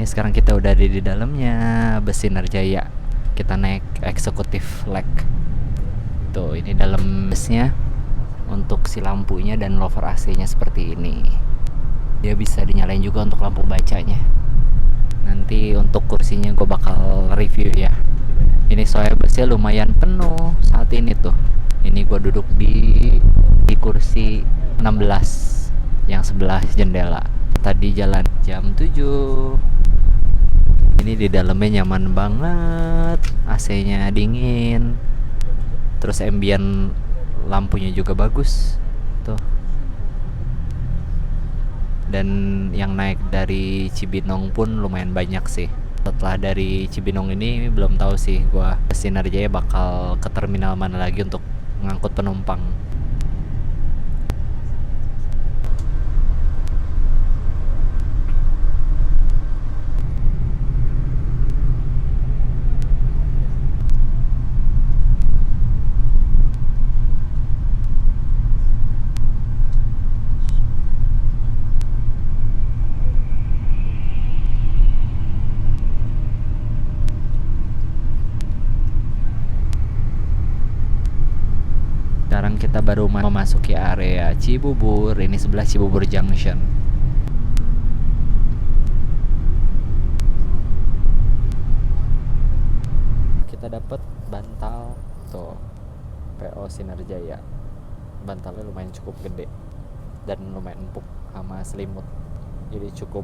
Ini sekarang kita udah ada di dalamnya bus Sinarjaya. Kita naik eksekutif leg. Tuh, ini dalam busnya. Untuk si lampunya dan lover AC-nya seperti ini. Dia bisa dinyalain juga untuk lampu bacanya. Nanti untuk kursinya gue bakal review ya. Ini soalnya busnya lumayan penuh saat ini tuh. Ini gue duduk di kursi 16 yang sebelah jendela. Tadi jalan jam 7. Ini di dalamnya nyaman banget, AC-nya dingin, terus ambient lampunya juga bagus tuh. Dan yang naik dari Cibinong pun lumayan banyak sih. Setelah dari Cibinong ini belum tahu sih gua Sinarjaya bakal ke terminal mana lagi untuk ngangkut penumpang. Sekarang kita baru memasuki area Cibubur. Ini sebelah Cibubur Junction. Kita dapat bantal tuh, PO Sinarjaya. Bantalnya lumayan cukup gede dan lumayan empuk sama selimut. Jadi cukup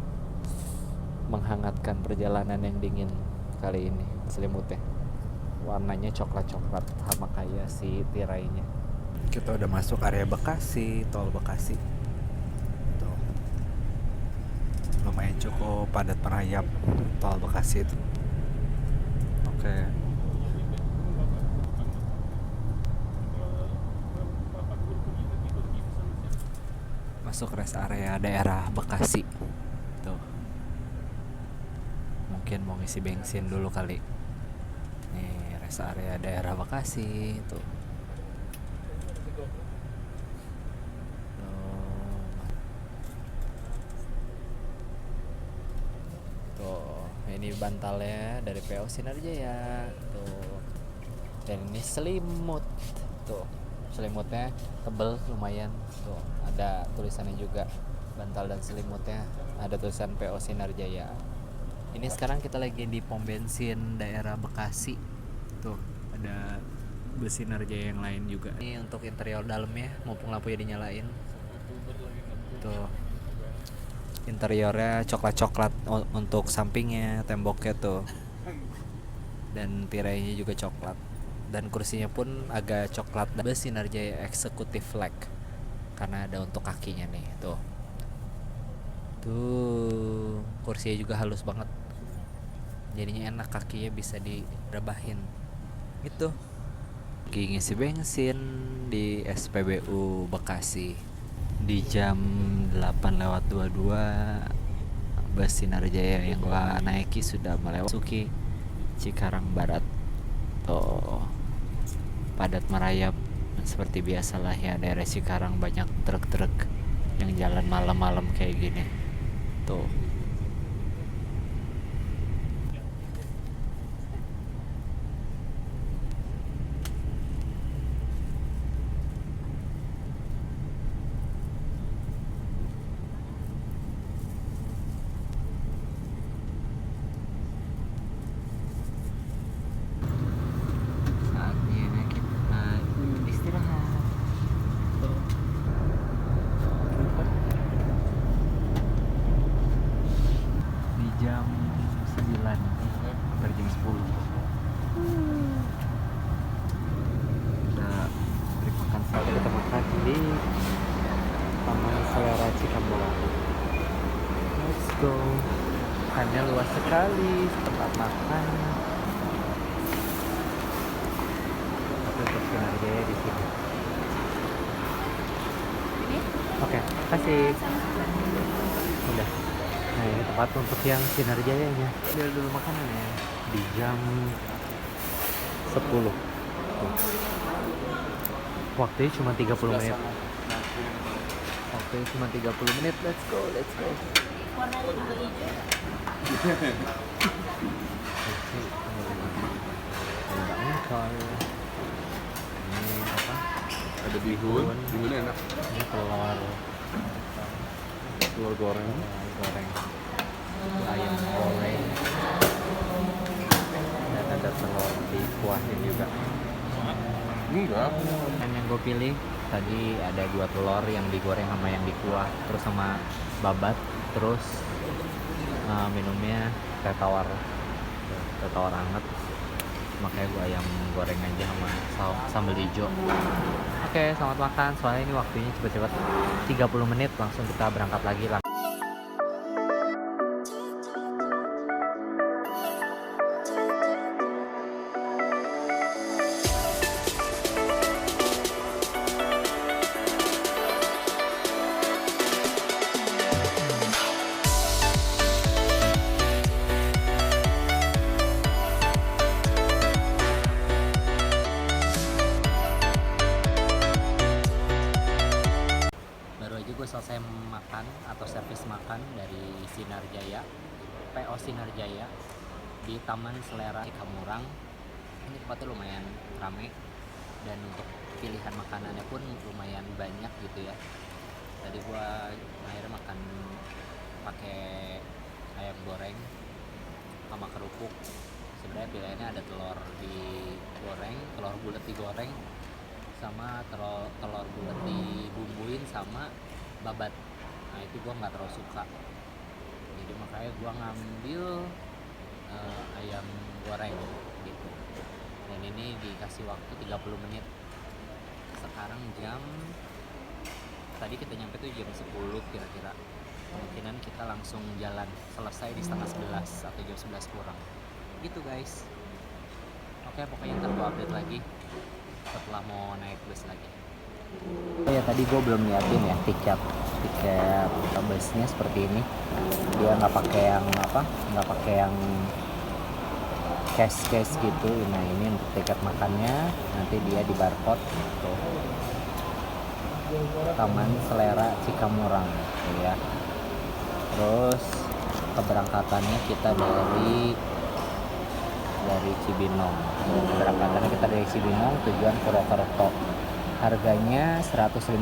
menghangatkan perjalanan yang dingin kali ini. Selimutnya warnanya coklat-coklat sama kayak si tirainya. Kita udah masuk area Bekasi, tol Bekasi. Tuh. Lumayan cukup padat merayap tol Bekasi itu. Oke. Masuk rest area daerah Bekasi. Tuh. Mungkin mau ngisi bensin dulu kali. Nih rest area daerah Bekasi tuh. Ini bantalnya dari PO Sinarjaya tuh. Dan ini selimut tuh. Selimutnya tebel lumayan tuh. Ada tulisannya juga, bantal dan selimutnya ada tulisan PO Sinarjaya. Ini sekarang kita lagi di pom bensin daerah Bekasi. Tuh, ada bus Sinarjaya yang lain juga. Ini untuk interior dalamnya mumpung lampunya dinyalain. Tuh. Interiornya coklat-coklat untuk sampingnya, temboknya tuh. Dan tirainya juga coklat. Dan kursinya pun agak coklat. Bus Sinarjaya Executive Leg. Karena ada untuk kakinya nih, tuh. Tuh, kursinya juga halus banget. Jadinya enak, kakinya bisa direbahin. Gitu. Lagi ngisi bensin di SPBU Bekasi. Di jam 8:22 bus Sinarjaya yang gua naiki sudah melewati Cikarang Barat. Tuh, padat merayap seperti biasalah ya, daerah Cikarang banyak truk-truk yang jalan malam-malam kayak gini. Tuh. Jam 9 dari jam 10 udah break makan siang. Kita makan di Taman Selera Cikambang. Let's go. Makannya luas sekali tempat makan. Tapi untuk Sinarjaya di sini. Oke, kasih. Udah. Nah, ini tempat untuk yang Sinarjayanya. Biar dulu makanannya di jam 10. Waktunya cuma 30 menit. Waktunya cuma 30 menit. Let's go. Warnanya juga hijau. Ini apa? Ada bihun enak. Ini telur Goreng. goreng. Itu ayam goreng. Dan ada telur di kuahnya juga. Enggak. Dan yang gue pilih tadi ada 2 telur yang digoreng sama yang dikuah, terus sama babat, terus minumnya teh tawar anget. Makanya gue ayam goreng aja sama sambal hijau. Oke, selamat makan. Soalnya ini waktunya cepet-cepet 30 menit langsung kita berangkat lagi. Gue selesai makan atau servis makan dari Sinar Jaya, PO Sinar Jaya di Taman Selera Cikamurang. Ini tempatnya lumayan rame dan untuk pilihan makanannya pun lumayan banyak gitu ya. Tadi gue akhirnya makan pakai ayam goreng sama kerupuk. Sebenarnya pilihannya ada telur digoreng, telur bulat digoreng, sama telur bulat dibumbuin sama babat. Nah itu gue nggak terlalu suka, jadi makanya gue ngambil ayam goreng gitu. Dan ini dikasih waktu 30 menit. Sekarang tadi kita nyampe tuh jam 10 kira-kira. Kemungkinan kita langsung jalan, selesai di setengah 11 atau jam 11 kurang gitu guys. Oke, pokoknya ntar gue update lagi setelah mau naik bus lagi. Oh ya, tadi gue belum liatin ya tiket busnya seperti ini. Dia nggak pakai yang cash gitu. Nah ini untuk tiket makannya, nanti dia di barcode tuh. Taman Selera Cikamurang ya. Terus keberangkatannya kita dari Cibinong. Keberangkatannya kita dari Cibinong, tujuan Purwokerto. Harganya 155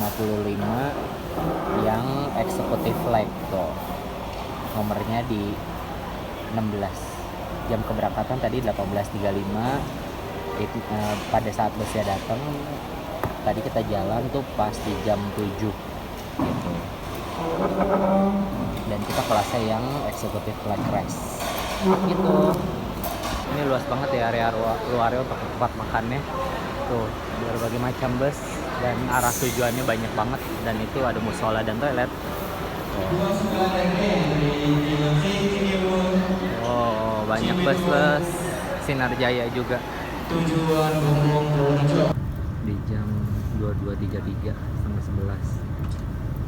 yang eksekutif leg tuh. Nomornya di 16. Jam keberangkatan tadi 18.35. Itu pada saat busnya datang tadi kita jalan tuh pas di jam 7 gitu. Dan kita kelasnya yang eksekutif leg race gitu. Ini luas banget ya area luarnya untuk tempat makannya. Tuh, berbagai macam bus dan arah tujuannya banyak banget, dan itu ada musola dan toilet. Oh, banyak bus Sinar Jaya juga. Di jam 22.33 setengah 11,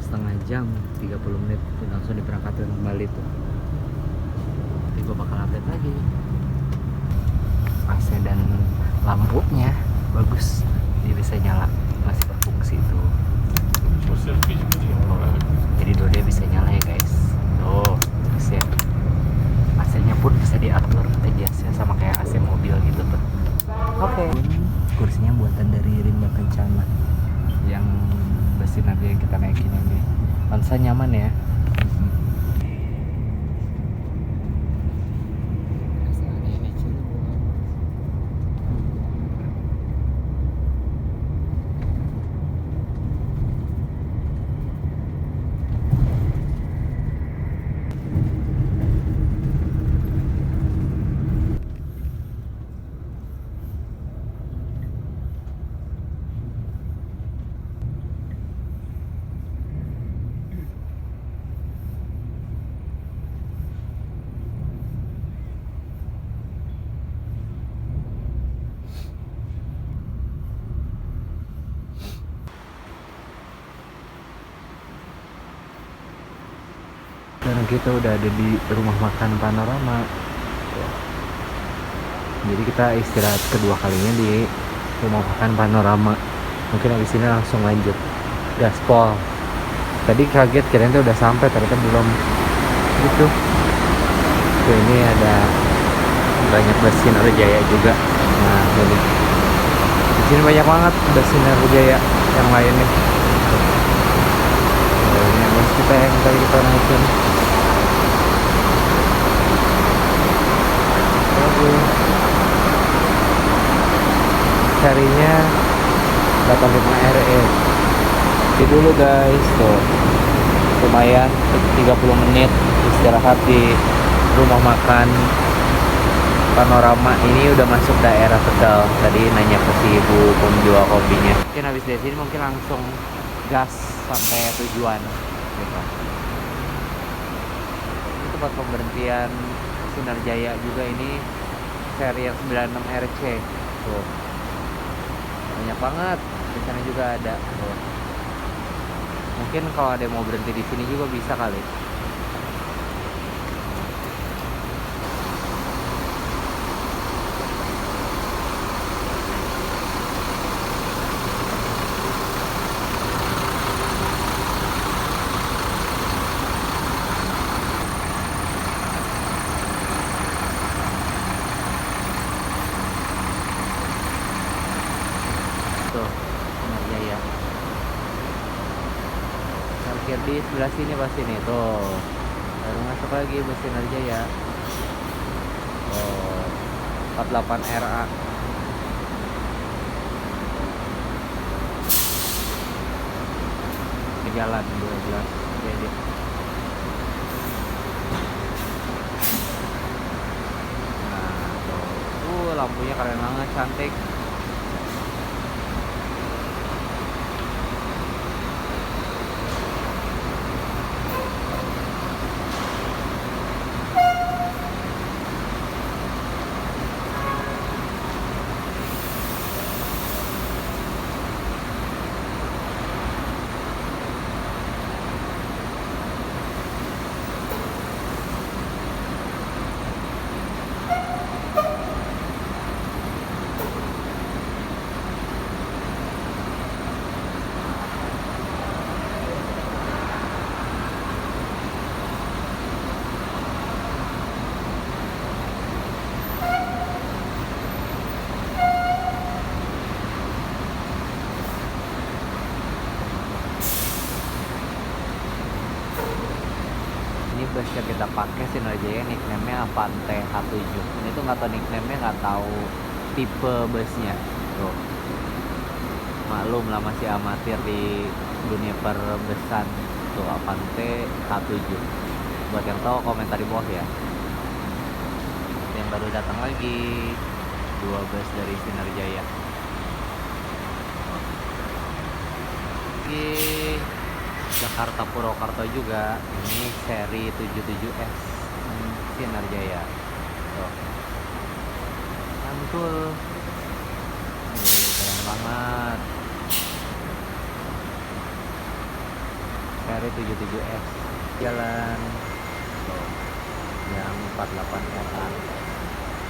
setengah jam 30 menit langsung diberangkatkan kembali tuh. Nanti gue bakal update lagi. AC dan lampunya bagus, dia bisa nyala, masih berfungsi tuh. Jadi dia bisa nyala ya guys. Tuh, terus ya AC-nya pun bisa diatur adjustnya sama kayak AC mobil gitu tuh. Oke. Kursinya buatan dari Rimba Kencana yang bus nanti yang kita naikin ini. Pansa nyaman ya. Dan kita udah ada di rumah makan Panorama. Jadi kita istirahat kedua kalinya di rumah makan Panorama. Mungkin habis ini langsung lanjut gaspol. Tadi kaget kirain tuh udah sampai, ternyata belum. Gitu. Tuh ini ada banyak bus Sinarjaya juga. Nah ini di sini banyak banget bus Sinarjaya yang lainnya. Nah, ini bus kita yang tadi kita naikin. Bagus. Serinya 85 RE. Oke dulu guys, tuh lumayan 30 menit istirahat di rumah makan Panorama. Ini udah masuk daerah Tegal. Tadi nanya ke si ibu penjual kopinya. Mungkin habis dari sini mungkin langsung gas sampai tujuan gitu. Ini tempat pemberhentian Sinarjaya juga, ini seri yang 96 RC tuh. Banyak banget, di sana juga ada tuh. Mungkin kalau ada yang mau berhenti di sini juga bisa kali. Tuh, Sinarjaya. Parkir di sebelah sini pasti nih tuh. Baru masuk lagi bus Sinarjaya. Oh, 48 RA. Ke jalan 12. Jadi nah, tuh. Lampunya keren banget, cantik. Ini bus yang kita pakai Sinarjaya nickname-nya Avante H7. Ini tuh nggak tahu nickname-nya, nggak tahu tipe busnya. Tuh, maklum lah masih amatir di dunia perbesan. Tuh Avante H7. Buat yang tahu komentar di bawah ya. Yang baru datang lagi 2 bus dari Sinarjaya. Oke. Jakarta Purwokerto juga, ini seri 77S Sinarjaya. Tuh. Mantul. Keren banget. Seri 77S jalan. Tuh. Yang 48 RA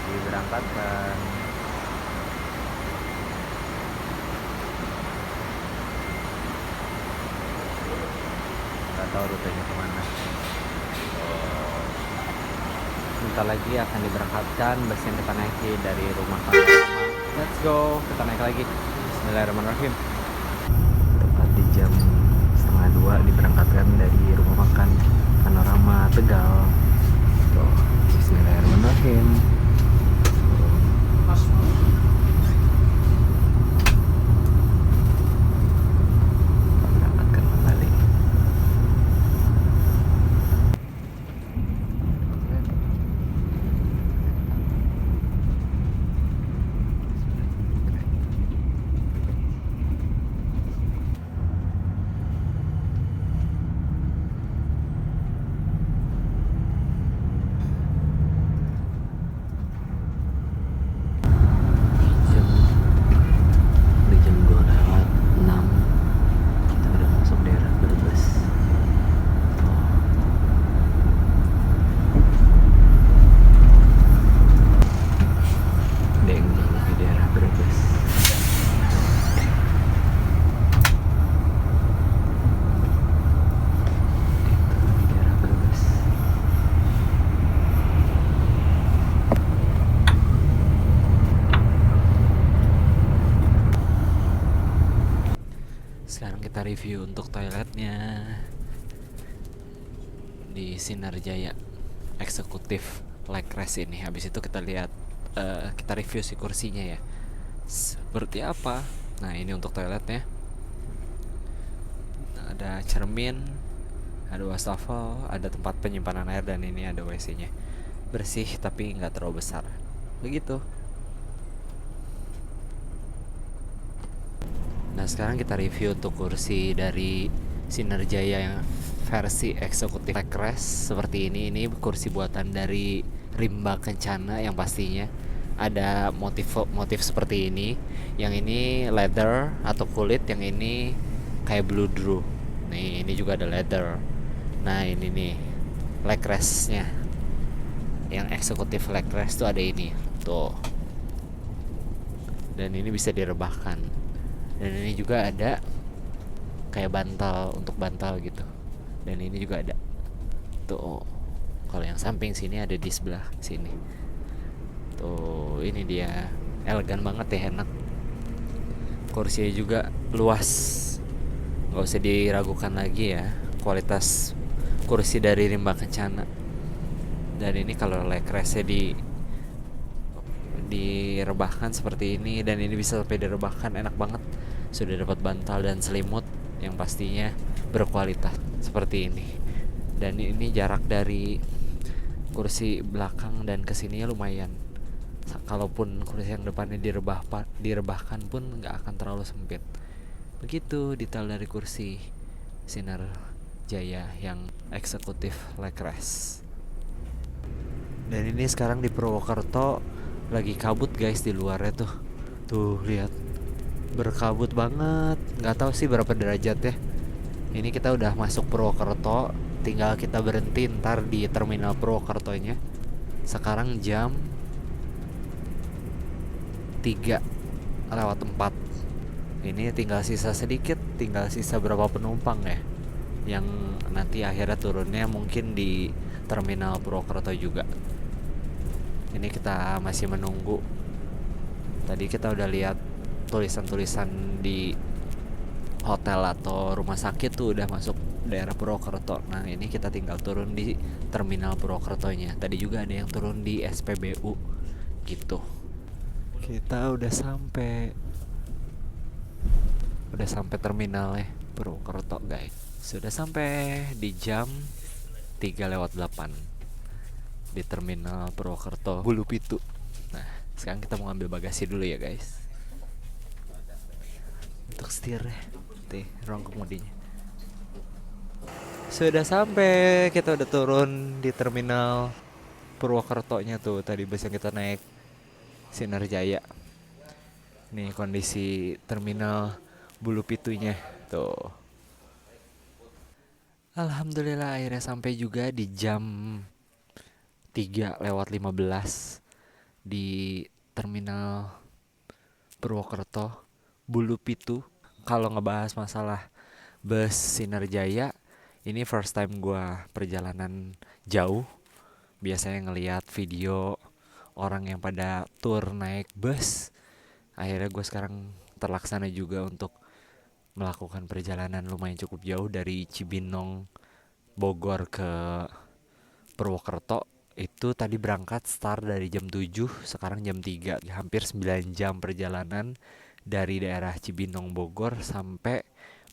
diberangkatkan. Tahu rutenya kemana. Bentar lagi akan diberangkatkan bus yang kita naiki dari rumah Panorama. Let's go, kita naik lagi. Bismillahirrahmanirrahim. Tepat di jam 1:30 diberangkatkan dari rumah makan Panorama Tegal. Tuh, Bismillahirrahmanirrahim. review untuk toiletnya di Sinar Jaya eksekutif like rest ini. Habis itu kita lihat, kita review si kursinya ya seperti apa. Nah ini untuk toiletnya, ada cermin, ada wastafel, ada tempat penyimpanan air, dan ini ada WC nya. Bersih tapi nggak terlalu besar begitu. Nah sekarang kita review untuk kursi dari Sinar Jaya yang versi eksekutif backrest seperti ini. Ini kursi buatan dari Rimba Kencana yang pastinya ada motif seperti ini. Yang ini leather atau kulit, yang ini kayak bludru. Nih ini juga ada leather. Nah ini nih leg restnya, yang eksekutif leg rest tuh ada ini tuh, dan ini bisa direbahkan. Dan ini juga ada kayak bantal, untuk bantal gitu. Dan ini juga ada tuh. Kalau yang samping sini ada di sebelah sini tuh. Ini dia, elegan banget ya, enak. Kursinya juga luas, nggak usah diragukan lagi ya kualitas kursi dari Rimba Kencana. Dan ini kalau leg restnya direbahkan seperti ini, dan ini bisa sampai direbahkan, enak banget. Sudah dapat bantal dan selimut yang pastinya berkualitas seperti ini. Dan ini jarak dari kursi belakang dan kesininya lumayan. Kalaupun kursi yang depannya direbahkan pun nggak akan terlalu sempit. Begitu detail dari kursi Sinar Jaya yang eksekutif leg rest. Dan ini sekarang di Purwokerto lagi kabut guys di luarnya tuh. Tuh lihat, berkabut banget. Nggak tahu sih berapa derajat ya. Ini kita udah masuk Purwokerto, tinggal kita berhenti ntar di terminal Purwokertonya. Sekarang jam 3:04. Ini tinggal sisa sedikit, tinggal sisa berapa penumpang ya yang nanti akhirnya turunnya mungkin di terminal Purwokerto juga. Ini kita masih menunggu. Tadi kita udah lihat tulisan-tulisan di hotel atau rumah sakit tuh udah masuk daerah Purwokerto. Nah ini kita tinggal turun di terminal Purwokertonya. Tadi juga ada yang turun di SPBU gitu. Kita udah sampai terminal ya Purwokerto guys. Sudah sampai di jam 3:08 di terminal Purwokerto Bulu Pitu. Nah sekarang kita mau ambil bagasi dulu ya guys, untuk setir ya, ruang kemudinya. Sudah sampai, kita udah turun di terminal Purwokerto-nya tuh. Tadi bus yang kita naik Sinar Jaya. Nih kondisi terminal Bulu Pitunya tuh. Alhamdulillah akhirnya sampai juga di jam 3:15 di terminal Purwokerto Bulu Pitu. Kalau ngebahas masalah bus Sinar Jaya, ini first time gue perjalanan jauh. Biasanya ngelihat video orang yang pada tour naik bus. Akhirnya gue sekarang terlaksana juga untuk melakukan perjalanan lumayan cukup jauh dari Cibinong Bogor ke Purwokerto. Itu tadi berangkat start dari jam 7, sekarang jam 3. Hampir 9 jam perjalanan dari daerah Cibinong Bogor sampai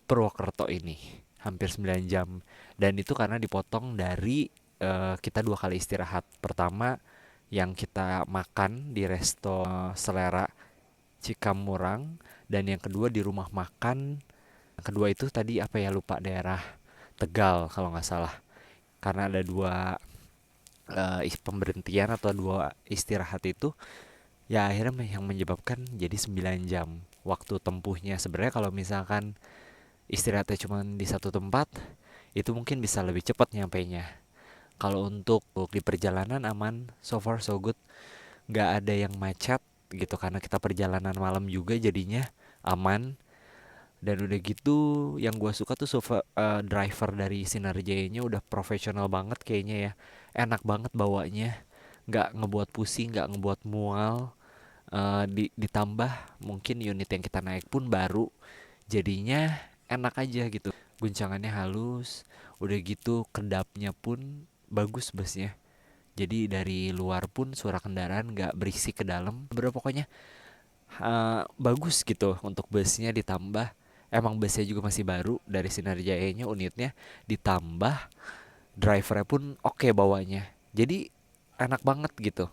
Purwokerto ini. Hampir 9 jam. Dan itu karena dipotong dari kita 2 kali istirahat. Pertama yang kita makan di resto Selera Cikamurang, dan yang kedua di rumah makan. Yang kedua itu tadi apa ya, lupa, daerah Tegal kalau nggak salah. Karena ada 2 pemberhentian atau 2 istirahat itu, ya akhirnya yang menyebabkan jadi 9 jam waktu tempuhnya. Sebenarnya kalau misalkan istirahatnya cuma di satu tempat, itu mungkin bisa lebih cepat nyampainya. Kalau untuk di perjalanan aman, so far so good, nggak ada yang macet gitu, karena kita perjalanan malam juga jadinya aman. Dan udah gitu yang gue suka tuh driver dari Sinar Jaya-nya udah profesional banget kayaknya ya. Enak banget bawanya, nggak ngebuat pusing, nggak ngebuat mual. Ditambah mungkin unit yang kita naik pun baru, jadinya enak aja gitu. Guncangannya halus, udah gitu kedapnya pun bagus busnya. Jadi dari luar pun suara kendaraan nggak berisik ke dalam. Pokoknya bagus gitu untuk busnya, ditambah emang busnya juga masih baru dari Sinarjaya-nya unitnya, ditambah drivernya pun oke bawanya. Jadi enak banget gitu.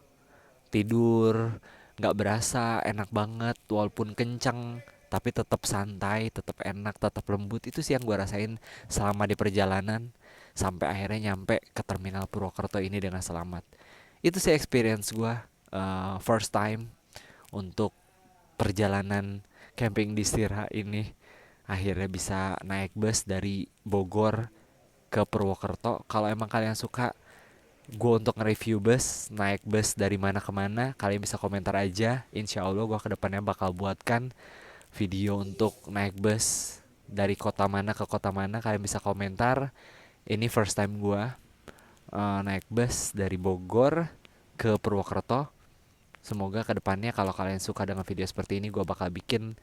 Tidur nggak berasa, enak banget walaupun kencang tapi tetap santai, tetap enak, tetap lembut. Itu sih yang gue rasain selama di perjalanan sampai akhirnya nyampe ke terminal Purwokerto ini dengan selamat. Itu sih experience gue first time untuk perjalanan camping di Stirha ini. Akhirnya bisa naik bus dari Bogor ke Purwokerto. Kalau emang kalian suka gue untuk nge-review bus, naik bus dari mana ke mana, kalian bisa komentar aja. Insya Allah gue kedepannya bakal buatkan video untuk naik bus dari kota mana ke kota mana. Kalian bisa komentar. Ini first time gue naik bus dari Bogor ke Purwokerto. Semoga kedepannya kalau kalian suka dengan video seperti ini, gue bakal bikin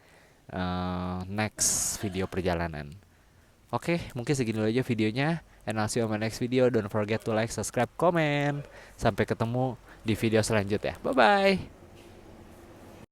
next video perjalanan. Oke, mungkin segini dulu aja videonya. And I'll see you on my next video. Don't forget to like, subscribe, comment. Sampai ketemu di video selanjutnya. Bye-bye.